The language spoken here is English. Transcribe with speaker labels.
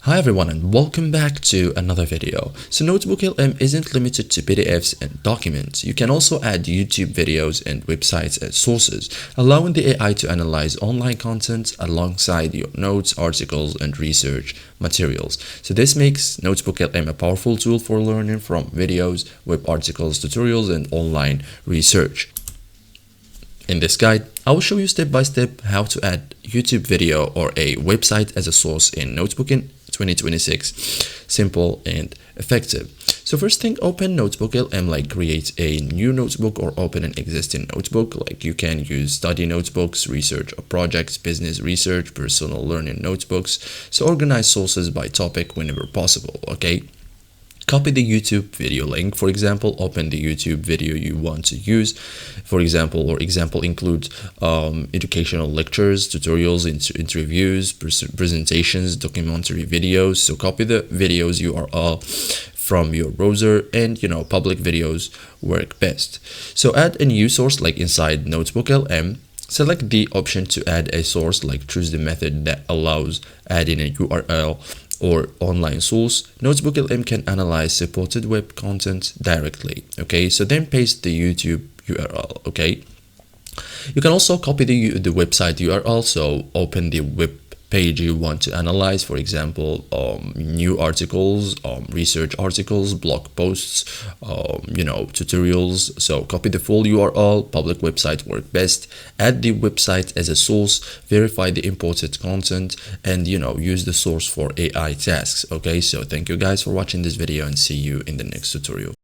Speaker 1: Hi everyone and welcome back to another video. So NotebookLM isn't limited to PDFs and documents. You can also add YouTube videos and websites as sources, allowing the AI to analyze online content alongside your notes, articles, and research materials. So this makes NotebookLM a powerful tool for learning from videos, web articles, tutorials, and online research. In this guide, I will show you step by step how to add YouTube video or a website as a source in Notebook in 2026. Simple and effective. So first thing, open NotebookLM, like create a new notebook or open an existing notebook. Like you can use study notebooks, research projects, business research, personal learning notebooks. So organize sources by topic whenever possible, okay? Copy the YouTube video link. For example, open the YouTube video you want to use. For example, include educational lectures, tutorials, interviews, presentations, documentary videos. So copy the videos URL from your browser, and public videos work best. So add a new source, like inside NotebookLM. Select the option to add a source, like choose the method that allows adding a URL or online source. NotebookLM can analyze supported web content directly, okay? So then paste the YouTube URL, okay? You can also copy the website URL. So open the web page you want to analyze, for example, new articles, research articles, blog posts, tutorials. So copy the full URL. Public website work best. Add the website as a source, verify the imported content, and use the source for AI tasks. Okay, so thank you guys for watching this video and see you in the next tutorial.